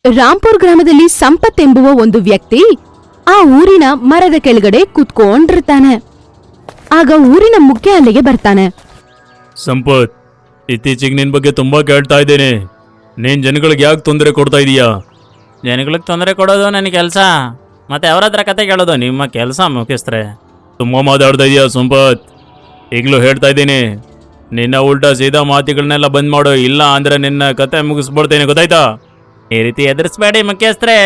ರಾಂಪುರ್ ಗ್ರಾಮದಲ್ಲಿ ಸಂಪತ್ ಎಂಬುವ ಒಂದು ವ್ಯಕ್ತಿ ಆ ಊರಿನ ಮರದ ಕೆಳಗಡೆ ಕುತ್ಕೊಂಡಿರ್ತಾನೆ. ಆಗ ಊರಿನ ಮುಖ್ಯ ಅಲ್ಲಿಗೆ ಬರ್ತಾನೆ. ಸಂಪತ್, ಇತ್ತೀಚೆಗೆ ನಿನ್ ಬಗ್ಗೆ ತುಂಬಾ ಕೇಳ್ತಾ ಇದ್ದೇನೆ. ನೀನ್ ಜನಗಳಿಗೆ ಯಾಕೆ ತೊಂದರೆ ಕೊಡ್ತಾ ಇದೀಯಾ? ಜನಗಳಿಗೆ ತೊಂದರೆ ಕೊಡೋದು ನನ್ನ ಕೆಲಸ, ಮತ್ತೆ ಅವ್ರ ಹತ್ರ ಕತೆ ಕೇಳೋದು ನಿಮ್ಮ ಕೆಲಸ ಮುಖ್ಯಸ್ಥರೇ. ತುಂಬಾ ಮಾತಾಡ್ತಾ ಇದೀಯಾ ಸಂಪತ್. ಈಗಲೂ ಹೇಳ್ತಾ ಇದ್ದೀನಿ, ನಿನ್ನ ಉಲ್ಟಾ ಸೀದಾ ಮಾತುಗಳನ್ನೆಲ್ಲ ಬಂದ್ ಮಾಡು, ಇಲ್ಲ ಅಂದ್ರೆ ನಿನ್ನ ಕತೆ ಮುಗಿಸ್ಬಿಡ್ತೇನೆ, ಗೊತ್ತಾಯ್ತಾ? ಈ ರೀತಿ ಎದುರಿಸ್ಬೇಡಿ ಮುಖ್ಯಸ್ಥರೇ.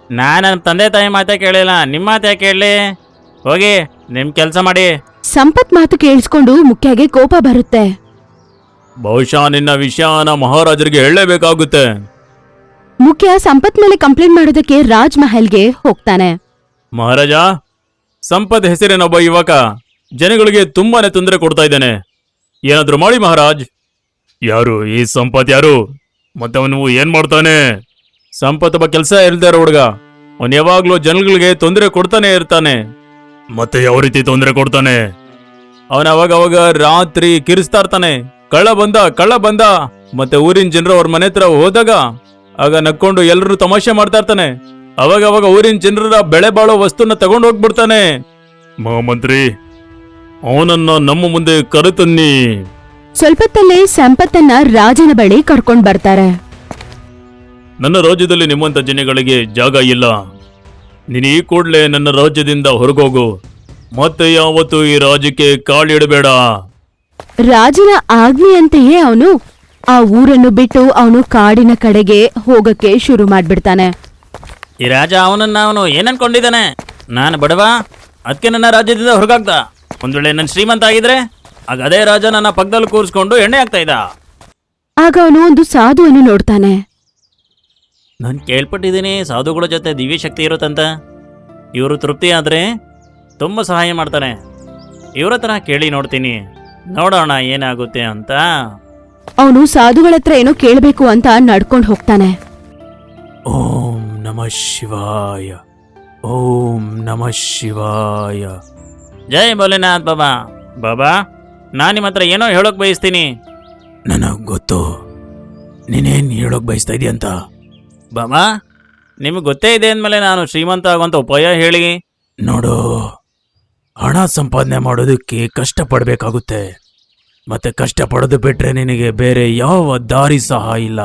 ನಾನು ನನ್ನ ತಂದೆ ತಾಯಿ ಮಾತೇ ಕೇಳಿಲ್ಲ, ನಿಮ್ಮ ಮಾತೇ ಕೇಳಲಿ. ಹೋಗಿ ನಿಮ್ಮ ಕೆಲಸ ಮಾಡಿ. ಸಂಪತ್ ಮಾತು ಕೇಳಿಸ್ಕೊಂಡು ಮುಖ್ಯಗೆ ಕೋಪ ಬರುತ್ತೆ. ಬಹುಶಃ ನಿನ್ನ ವಿಷಯನ ಮಹಾರಾಜರಿಗೆ ಹೇಳಲೇಬೇಕಾಗುತ್ತೆ. ಮುಖ್ಯ ಸಂಪತ್ ಮೇಲೆ ಕಂಪ್ಲೇಂಟ್ ಮಾಡೋದಕ್ಕೆ ರಾಜ್ ಮಹಲ್ಗೆ ಹೋಗ್ತಾನೆ. ಮಹಾರಾಜ, ಸಂಪತ್ ಹೆಸರಿನೊಬ್ಬ ಯುವಕ ಜನಗಳಿಗೆ ತುಂಬಾನೇ ತೊಂದರೆ ಕೊಡ್ತಾ ಇದ್ದಾನೆ. ಏನಾದ್ರೂ ಮಾಡಿ ಮಹಾರಾಜ್. ಯಾರು ಈ ಸಂಪತ್? ಯಾರು? ಮತ್ತೆ ಅವನು ಏನ್ ಮಾಡ್ತಾನೆ? ಸಂಪತ್ ಒಬ್ಬ ಕೆಲಸ ಇಲ್ದೇ ಇರೋ ಹುಡುಗ. ಅವನು ಯಾವಾಗ್ಲೂ ಜನಗಳಿಗೆ ತೊಂದರೆ ಕೊಡ್ತಾನೆ ಇರ್ತಾನೆ. ಮತ್ತೆ ಯಾವ ರೀತಿ ತೊಂದರೆ ಕೊಡ್ತಾನೆ? ಅವನ ಅವಾಗ ರಾತ್ರಿ ಕಿರಿಸ್ತಾ ಇರ್ತಾನೆ, ಕಳ್ಳ ಬಂದ. ಮತ್ತೆ ಊರಿನ ಜನರು ಅವ್ರ ಮನೆ ಹತ್ರ ಹೋದಾಗ ಆಗ ನಕ್ಕೊಂಡು ಎಲ್ಲರೂ ತಮಾಷೆ ಮಾಡ್ತಾ ಇರ್ತಾನೆ. ಅವಾಗ ಊರಿನ ಜನರ ಬೆಳೆ ಬಾಳೋ ವಸ್ತುನ ತಗೊಂಡು ಹೋಗ್ಬಿಡ್ತಾನೆ. ಮಹಾಮಂತ್ರಿ, ಅವನನ್ನ ನಮ್ಮ ಮುಂದೆ ಕರೆತನ್ನಿ. ಸ್ವಲ್ಪತ್ತಲ್ಲೇ ಸಂಪತ್ತನ್ನ ರಾಜನ ಬಳಿ ಕರ್ಕೊಂಡ್ ಬರ್ತಾರೆ. ನನ್ನ ರಾಜ್ಯದಲ್ಲಿ ನಿಮ್ಮಂತ ಜನಗಳಿಗೆ ಜಾಗ ಇಲ್ಲ. ನೀನು ಈ ಕೂಡಲೇ ನನ್ನ ರಾಜ್ಯದಿಂದ ಹೊರಗೋಗು. ಮತ್ತೆ ಯಾವತ್ತೂ ಈ ರಾಜ್ಯಕ್ಕೆ ಕಾಲಿಡಬೇಡ. ರಾಜನ ಆಜ್ಞೆಯಂತೆಯೇ ಅವನು ಆ ಊರನ್ನು ಬಿಟ್ಟು ಅವನು ಕಾಡಿನ ಕಡೆಗೆ ಹೋಗಕ್ಕೆ ಶುರು ಮಾಡ್ಬಿಡ್ತಾನೆ. ಈ ರಾಜ ಅವನು ಏನ್ ಅನ್ಕೊಂಡಿದ್ದಾನೆ? ನಾನು ಬಡವ, ಅದಕ್ಕೆ ನನ್ನ ರಾಜ್ಯದಿಂದ ಹೊರಗಾಗ್ದ. ಒಂದ್ ವೇಳೆ ನನ್ನ ಶ್ರೀಮಂತ ಆಗಿದ್ರೆ ಆಗ ಅದೇ ರಾಜ ನನ್ನ ಪಕ್ಕದಲ್ಲಿ ಕೂರಿಸ್ಕೊಂಡು ಎಣ್ಣೆ ಆಗ್ತಾ ಇದ್ದ. ಆಗ ಅವನು ಒಂದು ಸಾಧುವನ್ನು ನೋಡ್ತಾನೆ. ನಾನು ಕೇಳ್ಪಟ್ಟಿದ್ದೀನಿ ಸಾಧುಗಳ ಜೊತೆ ದಿವ್ಯ ಶಕ್ತಿ ಇರುತ್ತಂತ. ಇವರು ತೃಪ್ತಿ ಆದ್ರೆ ತುಂಬ ಸಹಾಯ ಮಾಡ್ತಾರೆ. ಇವ್ರ ಹತ್ರ ಕೇಳಿ ನೋಡ್ತೀನಿ, ನೋಡೋಣ ಏನಾಗುತ್ತೆ ಅಂತ. ಅವನು ಸಾಧುಗಳ ಹತ್ರ ಏನೋ ಕೇಳಬೇಕು ಅಂತ ನಡ್ಕೊಂಡು ಹೋಗ್ತಾನೆ. ಓಂ ನಮಃ ಶಿವಾಯ, ಓಂ ನಮಃ ಶಿವಾಯ. ಜೈ ಭೋಲೆನಾಥ್ ಬಾಬಾ. ಬಾಬಾ, ನಾನು ನಿಮ್ಮ ಹತ್ರ ಏನೋ ಹೇಳೋಕ್ ಬಯಸ್ತೀನಿ. ನನಗ್ ಗೊತ್ತು ನೀನೇನ್ ಹೇಳೋಕ್ ಬಯಸ್ತಾ ಇದೀಯಂತ. ಬಾಬಾ, ನಿಮಗೆ ಗೊತ್ತೇ ಇದೆ ಅಂದಮೇಲೆ ನಾನು ಶ್ರೀಮಂತ ಆಗುವಂತ ಉಪಾಯ ಹೇಳಿ. ನೋಡು, ಹಣ ಸಂಪಾದನೆ ಮಾಡೋದಕ್ಕೆ ಕಷ್ಟಪಡಬೇಕಾಗುತ್ತೆ. ಮತ್ತೆ ಕಷ್ಟಪಡೋದು ಬಿಟ್ರೆ ನಿನಗೆ ಬೇರೆ ಯಾವ ದಾರಿ ಸಹ ಇಲ್ಲ.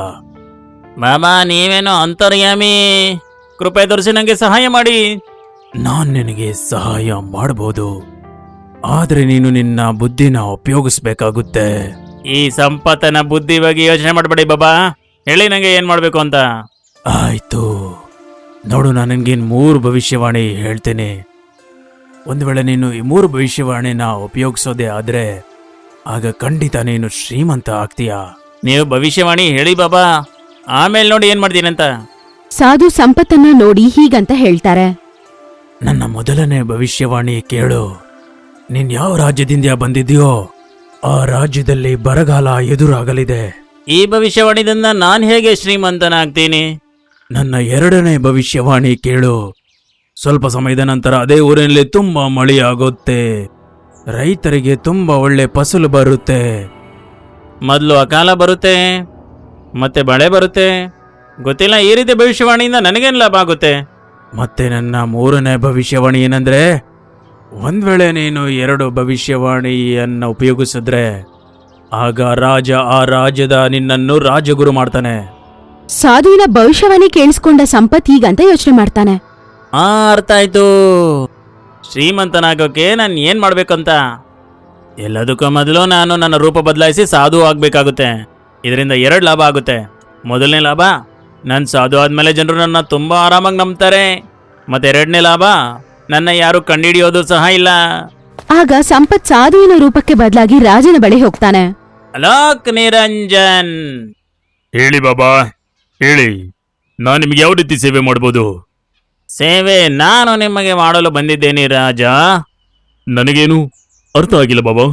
ಬಾಬಾ, ನೀವೇನೋ ಅಂತರ್ಯಾಮಿ, ಕೃಪೆ ತೋರಿಸಿ ನನಗೆ ಸಹಾಯ ಮಾಡಿ. ನಾನ್ ನಿನಗೆ ಸಹಾಯ ಮಾಡಬಹುದು, ಆದ್ರೆ ನೀನು ನಿನ್ನ ಬುದ್ಧಿನ ಉಪಯೋಗಿಸ್ಬೇಕಾಗುತ್ತೆ. ಈ ಸಂಪತ್ತನ ಬುದ್ಧಿ ಬಗ್ಗೆ ಯೋಚನೆ ಮಾಡಬೇಡಿ ಬಾಬಾ, ಹೇಳಿ ನನಗೆ ಏನ್ ಮಾಡ್ಬೇಕು ಅಂತ. ಆಯ್ತು, ನೋಡು, ನಾನು ನಿನ್ಗೆ 3 ಭವಿಷ್ಯವಾಣಿ ಹೇಳ್ತೇನೆ. ಒಂದು ವೇಳೆ ನೀನು ಈ 3 ಭವಿಷ್ಯವಾಣಿನ ಉಪಯೋಗಿಸೋದೇ ಆದ್ರೆ ಆಗ ಖಂಡಿತ ನೀನು ಶ್ರೀಮಂತ ಆಗ್ತೀಯಾ. ನೀವು ಭವಿಷ್ಯವಾಣಿ ಹೇಳಿ ಬಾಬಾ, ಆಮೇಲೆ ನೋಡಿ ಏನ್ ಮಾಡ್ತೀನಂತ. ಸಾಧು ಸಂಪತ್ತನ್ನ ನೋಡಿ ಹೀಗಂತ ಹೇಳ್ತಾರೆ. ನನ್ನ ಮೊದಲನೇ ಭವಿಷ್ಯವಾಣಿ ಕೇಳು. ನೀನ್ ಯಾವ ರಾಜ್ಯದಿಂದ ಬಂದಿದ್ಯೋ ಆ ರಾಜ್ಯದಲ್ಲಿ ಬರಗಾಲ ಎದುರಾಗಲಿದೆ. ಈ ಭವಿಷ್ಯವಾಣಿದಿಂದ ನಾನು ಹೇಗೆ ಶ್ರೀಮಂತನಾಗ್ತೀನಿ? ನನ್ನ 2ನೇ ಭವಿಷ್ಯವಾಣಿ ಕೇಳು. ಸ್ವಲ್ಪ ಸಮಯದ ನಂತರ ಅದೇ ಊರಿನಲ್ಲಿ ತುಂಬಾ ಮಳೆಯಾಗುತ್ತೆ, ರೈತರಿಗೆ ತುಂಬಾ ಒಳ್ಳೆ ಫಸಲು ಬರುತ್ತೆ. ಮೊದಲು ಅಕಾಲ ಬರುತ್ತೆ, ಮತ್ತೆ ಮಳೆ ಬರುತ್ತೆ. ಗೊತ್ತಿಲ್ಲ, ಈ ರೀತಿ ಭವಿಷ್ಯವಾಣಿಯಿಂದ ನನಗೇನು ಲಾಭ ಆಗುತ್ತೆ? ಮತ್ತೆ ನನ್ನ 3ನೇ ಭವಿಷ್ಯವಾಣಿ ಏನಂದ್ರೆ, ಒಂದ್ ವೇಳೆ ನೀನು 2 ಭವಿಷ್ಯವಾಣಿಯನ್ನ ಉಪಯೋಗಿಸಿದ್ರೆ ಆಗ ರಾಜ ಆ ರಾಜ್ಯದ ನಿನ್ನನ್ನು ರಾಜಗುರು ಮಾಡ್ತಾನೆ. ಸಾಧುವಿನ ಭವಿಷ್ಯವಾಣಿ ಕೇಳಿಸ್ಕೊಂಡ ಸಂಪತ್ ಹೀಗಂತ ಯೋಚನೆ ಮಾಡ್ತಾನೆ. ಅರ್ಥ ಆಯ್ತು. ಶ್ರೀಮಂತನಾಗೋಕೆ ನಾನು ಏನ್ ಮಾಡ್ಬೇಕಂತ. ಎಲ್ಲದಕ್ಕೂ ಮೊದಲು ನಾನು ನನ್ನ ರೂಪ ಬದಲಾಯಿಸಿ ಸಾಧು ಆಗ್ಬೇಕಾಗುತ್ತೆ. ಇದರಿಂದ 2 ಲಾಭ ಆಗುತ್ತೆ. ಮೊದಲನೇ ಲಾಭ, ನಾನು ಸಾಧು ಆದ್ಮೇಲೆ ಜನರು ನನ್ನ ತುಂಬಾ ಆರಾಮಾಗಿ ನಂಬ್ತಾರೆ. ಮತ್ತೆ 2ನೇ ಲಾಭ, ನನ್ನ ಯಾರು ಕಂಡಿಡಿಯೋದು ಸಹ ಇಲ್ಲ. ಆಗ ಸಂಪತ್ ಸಾಧುವಿನ ರೂಪಕ್ಕೆ ಬದಲಾಗಿ ರಾಜನ ಬಳಿ ಹೋಗ್ತಾನೆ. ಅಲೋಕ್ ನಿರಂಜನ್. ಹೇಳಿ ಬಾಬಾ, ಹೇಳಿ, ನಾನು ನಿಮ್ಗೆ ಯಾವ ರೀತಿ ಸೇವೆ ಮಾಡ್ಬೋದು? ಸೇವೆ ನಾನು ನಿಮಗೆ ಮಾಡಲು ಬಂದಿದ್ದೇನೆ ರಾಜ. ನನಗೇನು ಅರ್ಥ ಆಗಿಲ್ಲ ಬಾಬಾ.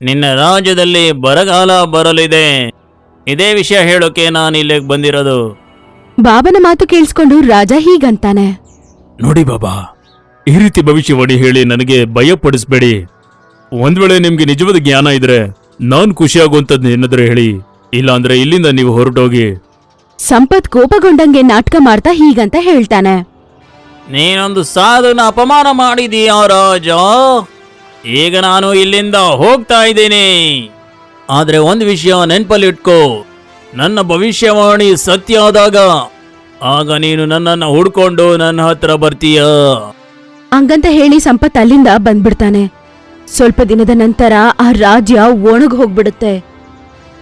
ನಿನ್ನ ರಾಜ್ಯದಲ್ಲಿ ಬರಗಾಲ ಬರಲಿದೆ, ಇದೇ ವಿಷಯ ಹೇಳೋಕೆ ನಾನು ಇಲ್ಲಿಗೆ ಬಂದಿರೋದು. ಬಾಬನ ಮಾತು ಕೇಳಿಸ್ಕೊಂಡು ರಾಜ ಹೀಗಂತಾನೆ. ನೋಡಿ ಬಾಬಾ, ಈ ರೀತಿ ಭವಿಷ್ಯವಾಣಿ ಹೇಳಿ ನನಗೆ ಭಯಪಡಿಸ್ಬೇಡಿ. ಒಂದ್ ವೇಳೆ ನಿಮ್ಗೆ ನಿಜವಾದ ಜ್ಞಾನ ಇದ್ರೆ ನಾನ್ ಖುಷಿಯಾಗುವಂಥದ್ದು ಏನಾದ್ರೆ ಹೇಳಿ, ಇಲ್ಲ ಅಂದ್ರೆ ಇಲ್ಲಿಂದ ನೀವು ಹೊರಟೋಗಿ. ಸಂಪತ್ ಕೋಪಗೊಂಡಂಗೆ ನಾಟಕ ಮಾಡ್ತಾ ಹೀಗಂತ ಹೇಳ್ತಾನೆ. ನೀನೊಂದು ಸಾಧುನ ಅಪಮಾನ ಮಾಡಿದೀಯ ರಾಜ. ಈಗ ನಾನು ಇಲ್ಲಿಂದ ಹೋಗ್ತಾ ಇದ್ದೀನಿ. ಆದ್ರೆ ಒಂದು ವಿಷಯ ನೆನ್ಪಲ್ಲಿಟ್ಕೋ, ನನ್ನ ಭವಿಷ್ಯವಾಣಿ ಸತ್ಯ ಆದಾಗ ಆಗ ನೀನು ನನ್ನನ್ನು ಹುಡ್ಕೊಂಡು ನನ್ನ ಹತ್ರ ಬರ್ತೀಯ. ಹಂಗಂತ ಹೇಳಿ ಸಂಪತ್ ಅಲ್ಲಿಂದ ಬಂದ್ಬಿಡ್ತಾನೆ. ಸ್ವಲ್ಪ ದಿನದ ನಂತರ ಆ ರಾಜ್ಯ ಒಣಗ್ ಹೋಗ್ಬಿಡುತ್ತೆ.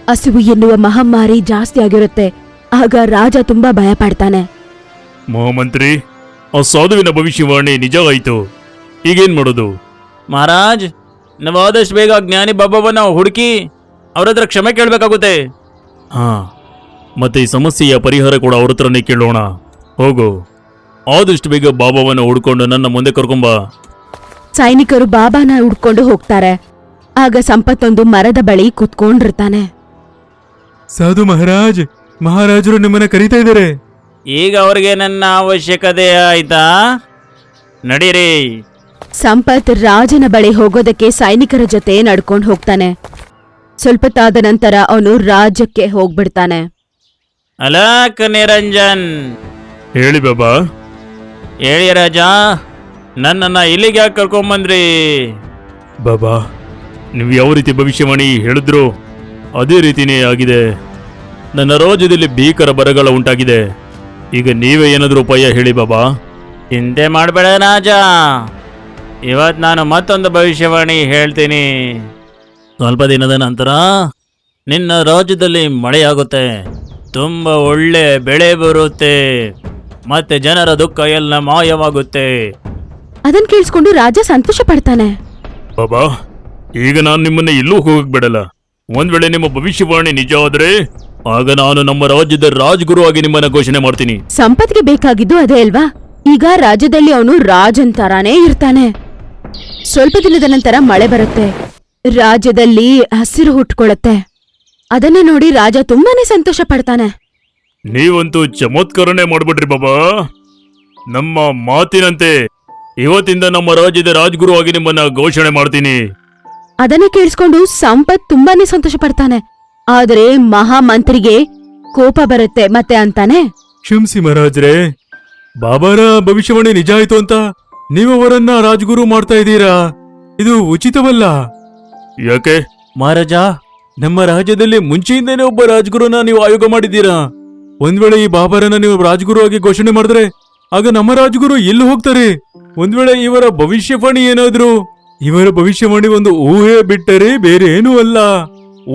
ಹಸಿವು ಎನ್ನುವ ಮಹಾಮಾರಿ ಜಾಸ್ತಿ ಆಗಿರುತ್ತೆ. ಆಗ ರಾಜ ತುಂಬಾ ಭಯ ಪಡ್ತಾನೆ. ಮಹಾಮಂತ್ರಿ, ಆ ಸಾಧುವಿನ ಭವಿಷ್ಯವಾಣಿ ನಿಜ ಆಯ್ತು. ಈಗೇನ್ ಮಾಡೋದು? ಮಹಾರಾಜ್, ನಾವು ಆದಷ್ಟು ಬೇಗ ಜ್ಞಾನಿ ಬಾಬಾವನ್ನ ಹುಡುಕಿ ಅವ್ರ ಹತ್ರ ಕ್ಷಮೆ ಕೇಳಬೇಕಾಗುತ್ತೆ. ಹಾ, ಮತ್ತೆ ಈ ಸಮಸ್ಯೆಯ ಪರಿಹಾರ ಕೂಡ ಅವ್ರ ಹತ್ರನೇ ಕೇಳೋಣ. ಹೋಗು, ಆದಷ್ಟು ಬೇಗ ಬಾಬಾವನ್ನ ಹುಡ್ಕೊಂಡು ನನ್ನ ಮುಂದೆ ಕರ್ಕೊಂಬ. ಸೈನಿಕರು ಬಾಬಾನ ಹುಡ್ಕೊಂಡು ಹೋಗ್ತಾರೆ. ಆಗ ಸಂಪತ್ತೊಂದು ಮರದ ಬಳಿ ಕುತ್ಕೊಂಡಿರ್ತಾನೆ. ಸಾಧು ಮಹಾರಾಜರು ನಿಮ್ಮನ್ನ ಕರೀತಾ ಇದ್ದಾರೆ. ಈಗ ಅವ್ರಿಗೆ ನನ್ನ ಅವಶ್ಯಕತೆ ಆಯ್ತಾ? ನಡೀರಿ. ಸಂಪತ್ ರಾಜನ ಬಳಿ ಹೋಗೋದಕ್ಕೆ ಸೈನಿಕರ ಜೊತೆ ನಡ್ಕೊಂಡು ಹೋಗ್ತಾನೆ. ಸ್ವಲ್ಪ ತಾದ ನಂತರ ಅವನು ರಾಜ್ಯಕ್ಕೆ ಹೋಗ್ಬಿಡ್ತಾನೆ. ಅಲಕ್ ನಿರಂಜನ್, ಹೇಳಿ ಬಾಬಾ. ಹೇಳಿ ರಾಜ, ನನ್ನನ್ನ ಇಲ್ಲಿಗೆ ಯಾಕೆ ಕರ್ಕೊಂಬಂದ್ರಿ? ಬಾಬಾ, ನೀವು ಯಾವ ರೀತಿ ಭವಿಷ್ಯವಾಣಿ ಹೇಳಿದ್ರು ಅದೇ ರೀತಿನೇ ಆಗಿದೆ. ನನ್ನ ರಾಜ್ಯದಲ್ಲಿ ಭೀಕರ ಬರಗಾಲ ಉಂಟಾಗಿದೆ. ಈಗ ನೀವೇ ಏನಾದರೂ ಉಪಾಯ ಹೇಳಿ ಬಾಬಾ. ಚಿಂತೆ ಮಾಡಬೇಡ ರಾಜ, ಇವತ್ತು ನಾನು ಮತ್ತೊಂದು ಭವಿಷ್ಯವಾಣಿ ಹೇಳ್ತೀನಿ. ಸ್ವಲ್ಪ ದಿನದ ನಂತರ ನಿನ್ನ ರಾಜ್ಯದಲ್ಲಿ ಮಳೆಯಾಗುತ್ತೆ, ತುಂಬ ಒಳ್ಳೆ ಬೆಳೆ ಬರುತ್ತೆ, ಮತ್ತೆ ಜನರ ದುಃಖ ಎಲ್ಲ ಮಾಯವಾಗುತ್ತೆ. ಅದನ್ ಕೇಳಿಸ್ಕೊಂಡು ರಾಜ ಸಂತೋಷ ಪಡ್ತಾನೆ. ಬಾಬಾ, ಈಗ ನಾನು ನಿಮ್ಮನ್ನ ಎಲ್ಲೂ ಹೋಗಕ್ ಬಿಡಲ್ಲ. ಒಂದ್ ವೇಳೆ ನಿಮ್ಮ ಭವಿಷ್ಯವಾಣಿ ನಿಜ ಆದ್ರೆ ಆಗ ನಾನು ನಮ್ಮ ರಾಜ್ಯದ ರಾಜ್ಗುರು ಆಗಿ ನಿಮ್ಮನ್ನ ಘೋಷಣೆ ಮಾಡ್ತೀನಿ. ಸಂಪತ್ಗೆ ಬೇಕಾಗಿದ್ದು ಅದೇ ಅಲ್ವಾ? ಈಗ ರಾಜ್ಯದಲ್ಲಿ ಅವನು ರಾಜನ್ ತರಾನೇ ಇರ್ತಾನೆ. ಸ್ವಲ್ಪ ದಿನದ ನಂತರ ಮಳೆ ಬರುತ್ತೆ. ರಾಜ್ಯದಲ್ಲಿ ಹಸಿರು ಹುಟ್ಕೊಳ್ಳುತ್ತೆ. ಅದನ್ನ ನೋಡಿ ರಾಜ ತುಂಬಾನೇ ಸಂತೋಷ ಪಡ್ತಾನೆ. ನೀವಂತೂ ಚಮತ್ಕಾರನೇ ಮಾಡ್ಬಿಟ್ರಿ ಬಾಬಾ. ನಮ್ಮ ಮಾತಿನಂತೆ ಇವತ್ತಿಂದ ನಮ್ಮ ರಾಜ್ಯದ ರಾಜ್ಗುರು ಆಗಿ ನಿಮ್ಮನ್ನ ಘೋಷಣೆ ಮಾಡ್ತೀನಿ. ಅದನ್ನ ಕೇಳಿಸ್ಕೊಂಡು ಸಂಪತ್ ತುಂಬಾನೇ ಸಂತೋಷ ಪಡ್ತಾನೆ. ಆದ್ರೆ ಮಹಾಮಂತ್ರಿಗೆ ಕೋಪ ಬರುತ್ತೆ ಮತ್ತೆ ಅಂತಾನೆ, ಕ್ಷಮಿಸಿ ಮಹಾರಾಜ್ರೆ, ಬಾಬಾರ ಭವಿಷ್ಯವಾಣಿ ನಿಜ ಆಯ್ತು ಅಂತ ನೀವು ಅವರನ್ನ ರಾಜ್ಗುರು ಮಾಡ್ತಾ ಇದ್ದೀರಾ? ಇದು ಉಚಿತವಲ್ಲ. ಯಾಕೆ? ಮಹಾರಾಜ, ನಮ್ಮ ರಾಜ್ಯದಲ್ಲಿ ಮುಂಚೆಯಿಂದನೇ ಒಬ್ಬ ರಾಜ್ಗುರುನ ನೀವು ಆಯೋಗ ಮಾಡಿದ್ದೀರಾ. ಒಂದ್ ವೇಳೆ ಈ ಬಾಬಾರನ್ನ ನೀವು ರಾಜ್ಗುರು ಆಗಿ ಘೋಷಣೆ ಮಾಡಿದ್ರೆ ಆಗ ನಮ್ಮ ರಾಜ್ಗುರು ಎಲ್ಲಿ ಹೋಗ್ತಾರೆ? ಒಂದ್ ವೇಳೆ ಇವರ ಭವಿಷ್ಯವಾಣಿ ಏನಾದ್ರು, ಇವರ ಭವಿಷ್ಯವಾಣಿ ಒಂದು ಊಹೆ ಬಿಟ್ಟರೆ ಬೇರೆ ಏನೂ ಅಲ್ಲ.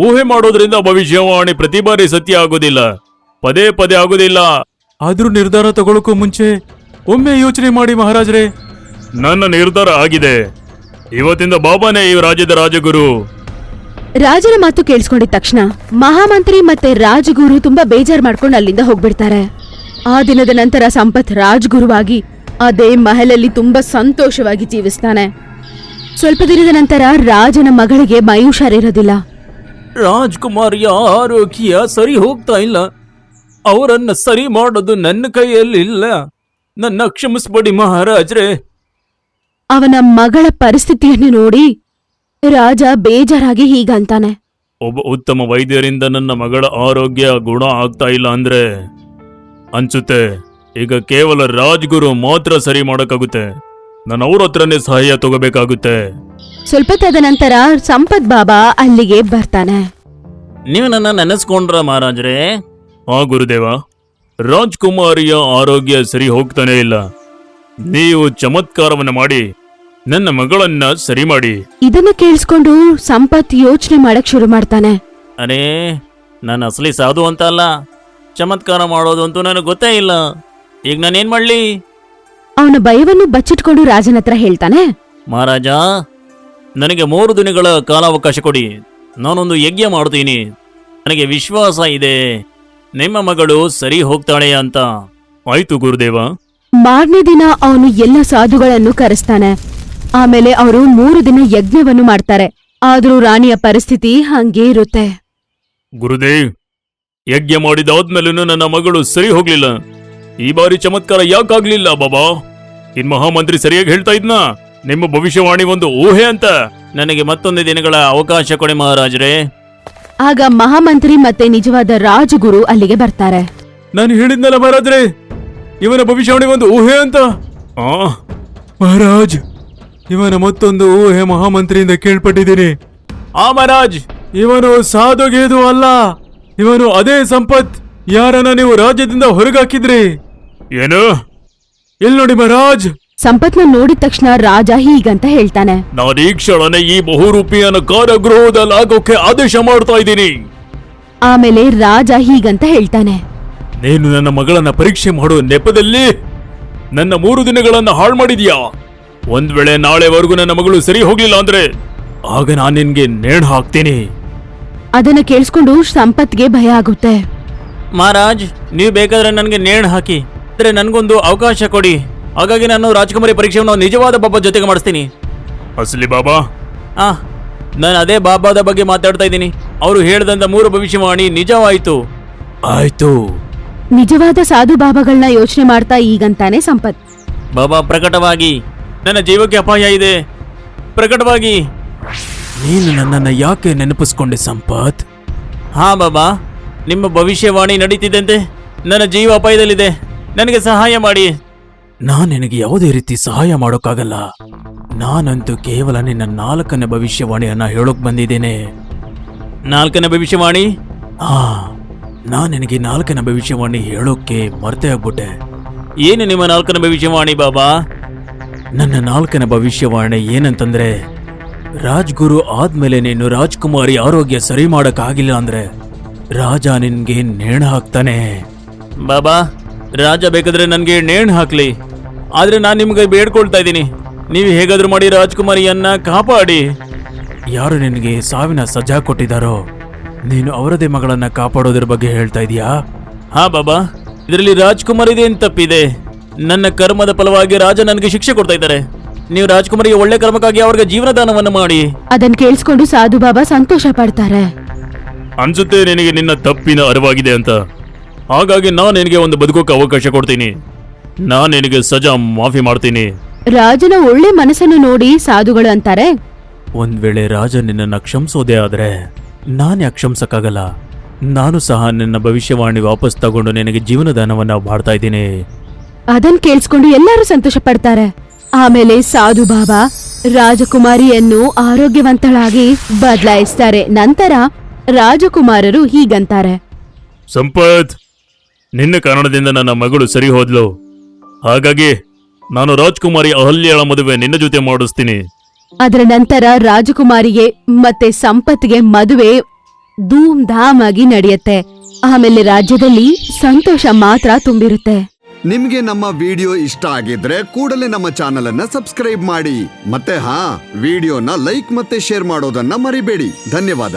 ಊಹೆ ಮಾಡೋದ್ರಿಂದ ಭವಿಷ್ಯವಾಣಿ ಪ್ರತಿ ಬಾರಿ ಸತ್ಯ ಆಗೋದಿಲ್ಲ, ಪದೇ ಪದೇ ಆಗೋದಿಲ್ಲ. ಆದ್ರೂ ನಿರ್ಧಾರ ತಗೊಳಕ್ಕೂ ಮುಂಚೆ ಒಮ್ಮೆ ಯೋಚನೆ ಮಾಡಿ ಮಹಾರಾಜ್ರೆ. ನನ್ನ ನಿರ್ಧಾರ ಆಗಿದೆ. ಇವತ್ತಿಂದ ಬಾಬಾನೇ ಈ ರಾಜ್ಯದ ರಾಜಗುರು. ರಾಜನ ಮಾತು ಕೇಳಿಸ್ಕೊಂಡಿದ ತಕ್ಷಣ ಮಹಾಮಂತ್ರಿ ಮತ್ತೆ ರಾಜಗುರು ತುಂಬಾ ಬೇಜಾರ್ ಮಾಡ್ಕೊಂಡು ಅಲ್ಲಿಂದ ಹೋಗ್ಬಿಡ್ತಾರೆ. ಆ ದಿನದ ನಂತರ ಸಂಪತ್ ರಾಜ್ಗುರುವಾಗಿ ಅದೇ ಮಹಲಲ್ಲಿ ತುಂಬಾ ಸಂತೋಷವಾಗಿ ಜೀವಿಸ್ತಾನೆ. ಸ್ವಲ್ಪ ದಿನದ ನಂತರ ರಾಜನ ಮಗಳಿಗೆ ಮೈ ಹುಷಾರಿರೋದಿಲ್ಲ. ರಾಜ್ಕುಮಾರಿಯ ಆರೋಗ್ಯ ಸರಿ ಹೋಗ್ತಾ ಇಲ್ಲ. ಅವರನ್ನ ಸರಿ ಮಾಡೋದು ನನ್ನ ಕೈಯಲ್ಲಿಲ್ಲ. ನನ್ನ ಕ್ಷಮಿಸ್ಬಿಡಿ ಮಹಾರಾಜ್ರೆ. ಅವನ ಮಗಳ ಪರಿಸ್ಥಿತಿಯನ್ನು ನೋಡಿ ರಾಜ ಬೇಜಾರಾಗಿ ಹೀಗಂತಾನೆ. ಒಬ್ಬ ಉತ್ತಮ ವೈದ್ಯರಿಂದ ನನ್ನ ಮಗಳ ಆರೋಗ್ಯ ಗುಣ ಆಗ್ತಾ ಇಲ್ಲ ಅಂದ್ರೆ ಅನ್ಸುತ್ತೆ ಈಗ ಕೇವಲ ರಾಜ್ಗುರು ಮಾತ್ರ ಸರಿ ಮಾಡಕ್ಕಾಗುತ್ತೆ. ನಾನು ಅವ್ರ ಹತ್ರನೇ ಸಹಾಯ ತಗೋಬೇಕಾಗುತ್ತೆ. ಸ್ವಲ್ಪ ತದ ನಂತರ ಸಂಪತ್ ಬಾಬಾ ಅಲ್ಲಿಗೆ ಬರ್ತಾನೆ. ನೀವು ನನ್ನ ನೆನೆಸ್ಕೊಂಡ್ರ ಮಹಾರಾಜ್ರೆ? ಹಾ ಗುರುದೇವ, ರಾಜ್ಕುಮಾರಿಯ ಆರೋಗ್ಯ ಸರಿ ಹೋಗ್ತಾನೆ ಇಲ್ಲ. ನೀವು ಚಮತ್ಕಾರವನ್ನ ಮಾಡಿ ನನ್ನ ಮಗಳನ್ನ ಸರಿ ಮಾಡಿ. ಇದನ್ನ ಕೇಳಿಸ್ಕೊಂಡು ಸಂಪತ್ ಯೋಚನೆ ಮಾಡಕ್ ಶುರು ಮಾಡ್ತಾನೆ. ಅರೇ, ನಾನು ಅಸಲಿ ಸಾಧು ಅಂತ ಅಲ್ಲ, ಚಮತ್ಕಾರ ಮಾಡೋದು ಅಂತೂ ನನಗೆ ಗೊತ್ತೇ ಇಲ್ಲ. ಈಗ ನಾನೇನ್ ಮಾಡ್ಲಿ? ಅವನ ಭಯವನ್ನು ಬಚ್ಚಿಟ್ಕೊಂಡು ರಾಜನ ಹತ್ರ ಹೇಳ್ತಾನೆ, ಮಹಾರಾಜ, ನನಗೆ 3 ದಿನಗಳ ಕಾಲಾವಕಾಶ ಕೊಡಿ. ನಾನೊಂದು ಯಜ್ಞ ಮಾಡ್ತೀನಿ. ನನಗೆ ವಿಶ್ವಾಸ ಇದೆ ನಿಮ್ಮ ಮಗಳು ಸರಿ ಹೋಗ್ತಾಳೆ ಅಂತ. ಆಯ್ತು ಗುರುದೇವ. ಮಾರನೇ ದಿನ ಅವನು ಎಲ್ಲ ಸಾಧುಗಳನ್ನು ಕರೆಸ್ತಾನೆ. ಆಮೇಲೆ ಅವರು 3 ದಿನ ಯಜ್ಞವನ್ನು ಮಾಡ್ತಾರೆ. ಆದ್ರೂ ರಾಣಿಯ ಪರಿಸ್ಥಿತಿ ಹಂಗೇ ಇರುತ್ತೆ. ಗುರುದೇವ್, ಯಜ್ಞ ಮಾಡಿದಾದ್ಮೇಲೂ ನನ್ನ ಮಗಳು ಸರಿ ಹೋಗ್ಲಿಲ್ಲ. ಈ ಬಾರಿ ಚಮತ್ಕಾರ ಯಾಕಾಗ್ಲಿಲ್ಲ ಬಾಬಾ? ಇನ್ ಮಹಾಮಂತ್ರಿ ಸರಿಯಾಗಿ ಹೇಳ್ತಾ ಇದ್ನಾ ನಿಮ್ಮ ಭವಿಷ್ಯವಾಣಿ ಒಂದು ಊಹೆ ಅಂತ? ನನಗೆ ಮತ್ತೊಂದು ದಿನಗಳ ಅವಕಾಶ ಕೊಡಿ ಮಹಾರಾಜ್ರೆ. ಆಗ ಮಹಾಮಂತ್ರಿ ಮತ್ತೆ ನಿಜವಾದ ರಾಜಗುರು ಅಲ್ಲಿಗೆ ಬರ್ತಾರೆ. ನಾನು ಹೇಳಿದ್ನಲ್ಲ ಮಹಾರಾಜ್ರೆ, ಇವನ ಭವಿಷ್ಯವಾಣಿ ಒಂದು ಊಹೆ ಅಂತ. ಮಹಾರಾಜ್, ಇವನ ಮತ್ತೊಂದು ಊಹೆ ಮಹಾಮಂತ್ರಿಯಿಂದ ಕೇಳ್ಪಟ್ಟಿದ್ದೀನಿ. ಮಹಾರಾಜ್, ಇವನು ಸಾಧುಗೇದು ಅಲ್ಲ, ಇವನು ಅದೇ ಸಂಪತ್ ಯಾರನ್ನ ನೀವು ರಾಜ್ಯದಿಂದ ಹೊರಗಾಕಿದ್ರಿ. ಏನು? ಇಲ್ಲಿ ನೋಡಿ ಮಹಾರಾಜ್. ಸಂಪತ್ನ ನೋಡಿದ ತಕ್ಷಣ ರಾಜ ಹೀಗಂತ ಹೇಳ್ತಾನೆ. ನಾನು ಈ ಕ್ಷಣನೇ ಈ ಬಹುರೂಪಿಯನ್ನ ಕಾರಾಗೃಹದಲ್ಲಿ ಆಗೋಕೆ ಆದೇಶ ಮಾಡ್ತಾ ಇದ್ದೀನಿ. ಆಮೇಲೆ ರಾಜ ಹೀಗಂತ ಹೇಳ್ತಾನೆ. ನೀನು ನನ್ನ ಮಗಳನ್ನ ಪರೀಕ್ಷೆ ಮಾಡುವ ನೆಪದಲ್ಲಿ ನನ್ನ 3 ದಿನಗಳನ್ನ ಹಾಳು ಮಾಡಿದ್ಯಾ. ಒಂದ್ ವೇಳೆ ನಾಳೆವರೆಗೂ ನನ್ನ ಮಗಳು ಸರಿ ಹೋಗ್ಲಿಲ್ಲ ಅಂದ್ರೆ ಆಗ ನಾನು ನಿನ್ಗೆ ನೇಣು ಹಾಕ್ತೀನಿ. ಅದನ್ನ ಕೇಳಿಸ್ಕೊಂಡು ಸಂಪತ್ಗೆ ಭಯ ಆಗುತ್ತೆ. ಮಹಾರಾಜ್, ನೀವು ಬೇಕಾದ್ರೆ ನನಗೆ ನೇಣು ಹಾಕಿ, ಆದರೆ ನನಗೊಂದು ಅವಕಾಶ ಕೊಡಿ. ಹಾಗಾಗಿ ನಾನು ರಾಜಕುಮಾರಿ ಪರೀಕ್ಷೆಯನ್ನು ನಿಜವಾದ ಬಾಬಾ ಜೊತೆಗೆ ಮಾಡಿಸ್ತೀನಿ. ಅಸಲಿ ಬಾಬಾ? ನಾನು ಅದೇ ಬಾಬಾದ ಬಗ್ಗೆ ಮಾತಾಡ್ತಾ ಇದ್ದೀನಿ. ಅವರು ಹೇಳಿದಂತ 3 ಭವಿಷ್ಯವಾಣಿ ನಿಜವಾಯಿತು. ಆಯ್ತು. ನಿಜವಾದ ಸಾಧು ಬಾಬಾಗಳನ್ನ ಯೋಚನೆ ಮಾಡ್ತಾ ಈಗಂತಾನೆ ಸಂಪತ್. ಬಾಬಾ, ಪ್ರಕಟವಾಗಿ ನನ್ನ ಜೀವಕ್ಕೆ ಅಪಾಯ ಇದೆ. ಪ್ರಕಟವಾಗಿ. ನೀನು ನನ್ನನ್ನ ಯಾಕೆ ನೆನಪಿಸ್ಕೊಂಡೆ ಸಂಪತ್? ಬಾಬಾ, ನಿಮ್ಮ ಭವಿಷ್ಯವಾಣಿ ನಡೀತಿದ್ದಂತೆ ನನ್ನ ಜೀವ ಅಪಾಯದಲ್ಲಿದೆ. ನನಗೆ ಸಹಾಯ ಮಾಡಿ. ನಾನ್ ನಿನಗೆ ಯಾವುದೇ ರೀತಿ ಸಹಾಯ ಮಾಡೋಕ್ಕಾಗಲ್ಲ. ನಾನಂತೂ ಕೇವಲ ನಿನ್ನ 4ನೇ ಭವಿಷ್ಯವಾಣಿಯನ್ನ ಹೇಳೋಕ್ ಬಂದಿದ್ದೇನೆ. 4ನೇ ಭವಿಷ್ಯವಾಣಿ? ನಾನ್ ನಿನಗೆ 4ನೇ ಭವಿಷ್ಯವಾಣಿ ಹೇಳೋಕೆ ಮರ್ತೇ ಆಗ್ಬಿಟ್ಟೆ. ಏನು ನಿಮ್ಮ 4ನೇ ಭವಿಷ್ಯವಾಣಿ ಬಾಬಾ? ನನ್ನ 4ನೇ ಭವಿಷ್ಯವಾಣಿ ಏನಂತಂದ್ರೆ, ರಾಜ್ಗುರು ಆದ್ಮೇಲೆ ನೀನು ರಾಜ್ಕುಮಾರಿ ಆರೋಗ್ಯ ಸರಿ ಮಾಡಕ್ಕಾಗಿಲ್ಲ ಅಂದ್ರೆ ರಾಜ ನಿನ್ಗೆ ನೇಣು ಹಾಕ್ತಾನೆ. ಬಾಬಾ, ರಾಜ ಬೇಕಾದ್ರೆ ನನಗೆ ನೇಣು ಹಾಕ್ಲಿ, ಆದ್ರೆ ನಾನು ನಿಮ್ಗೆ ಬೇಡ್ಕೊಳ್ತಾ ಇದ್ದೀನಿ, ನೀವು ಹೇಗಾದ್ರೂ ಮಾಡಿ ರಾಜ್ಕುಮಾರಿಯನ್ನ ಕಾಪಾಡಿ. ಯಾರು ನಿನಗೆ ಸಾವಿನ ಸಜಾ ಕೊಟ್ಟಿದ್ದಾರೋ ನೀನು ಅವರದೇ ಮಗಳನ್ನ ಕಾಪಾಡೋದ್ರ ಬಗ್ಗೆ ಹೇಳ್ತಾ ಇದೀಯಾ? ಬಾಬಾ, ಇದರಲ್ಲಿ ರಾಜ್ಕುಮಾರಿದೆ ಅಂತ ತಪ್ಪಿದೆ. ನನ್ನ ಕರ್ಮದ ಫಲವಾಗಿ ರಾಜ ನನಗೆ ಶಿಕ್ಷೆ ಕೊಡ್ತಾ ಇದ್ದಾರೆ. ನೀವು ರಾಜ್ಕುಮಾರಿಗೆ ಒಳ್ಳೆ ಕರ್ಮಕ್ಕಾಗಿ ಅವ್ರಿಗೆ ಜೀವನ ದಾನವನ್ನು ಮಾಡಿ. ಅದನ್ನ ಕೇಳಿಸ್ಕೊಂಡು ಸಾಧು ಬಾಬಾ ಸಂತೋಷ ಪಡ್ತಾರೆ. ಅನ್ಸುತ್ತೆ ನಿನಗೆ ನಿನ್ನ ತಪ್ಪಿನ ಅರಿವಾಗಿದೆ ಅಂತ. ಹಾಗಾಗಿ ನಾನು ನಿನಗೆ ಒಂದು ಬದುಕೋಕೆ ಅವಕಾಶ ಕೊಡ್ತೀನಿ. ನಾನು ನಿನಗೆ ಸಜಾ ಮಾಫಿ ಮಾಡ್ತೀನಿ. ರಾಜನ ಒಳ್ಳೆ ಮನಸ್ಸನ್ನು ನೋಡಿ ಸಾಧುಗಳು ಅಂತಾರೆ, ಒಂದ್ ವೇಳೆ ರಾಜ ನಿನ್ನನ್ನು ಕ್ಷಮಿಸೋದೇ ಆದ್ರೆ ನಾನು ಯಾಕೆ ಕ್ಷಮಿಸಕ್ಕಾಗಲ್ಲ? ನಾನು ಸಹ ನಿನ್ನ ಭವಿಷ್ಯವಾಣಿ ವಾಪಸ್ ತಗೊಂಡು ನಿನಗೆ ಜೀವನದಾನವನ್ನ ಮಾಡ್ತಾ ಇದ್ದೀನಿ. ಅದನ್ ಕೇಳಿಸ್ಕೊಂಡು ಎಲ್ಲರೂ ಸಂತೋಷ ಪಡ್ತಾರೆ. ಆಮೇಲೆ ಸಾಧು ಬಾಬಾ ರಾಜಕುಮಾರಿಯನ್ನು ಆರೋಗ್ಯವಂತಳಾಗಿ ಬದಲಾಯಿಸ್ತಾರೆ. ನಂತರ ರಾಜಕುಮಾರರು ಹೀಗಂತಾರೆ, ಸಂಪತ್, ನಿನ್ನ ಕಾರಣದಿಂದ ನನ್ನ ಮಗಳು ಸರಿ ಹೋದ್ಲು. ಹಾಗಾಗಿ ನಾನು ರಾಜ್ಕುಮಾರಿ ಅಹಲ್ಯಳ ಮದುವೆ ನಿನ್ನ ಜೊತೆ ಮಾಡಿಸ್ತೀನಿ. ಅದರ ನಂತರ ರಾಜಕುಮಾರಿಗೆ ಮತ್ತೆ ಸಂಪತ್ಗೆ ಮದುವೆ ಧೂಮ್ ಧಾಮ್ ಆಗಿ ನಡೆಯುತ್ತೆ. ಆಮೇಲೆ ರಾಜ್ಯದಲ್ಲಿ ಸಂತೋಷ ಮಾತ್ರ ತುಂಬಿರುತ್ತೆ. ನಿಮ್ಗೆ ನಮ್ಮ ವಿಡಿಯೋ ಇಷ್ಟ ಆಗಿದ್ರೆ ಕೂಡಲೇ ನಮ್ಮ ಚಾನೆಲ್ ಅನ್ನ ಸಬ್ಸ್ಕ್ರೈಬ್ ಮಾಡಿ. ಮತ್ತೆ ವಿಡಿಯೋನ ಲೈಕ್ ಮತ್ತೆ ಶೇರ್ ಮಾಡೋದನ್ನ ಮರಿಬೇಡಿ. ಧನ್ಯವಾದ.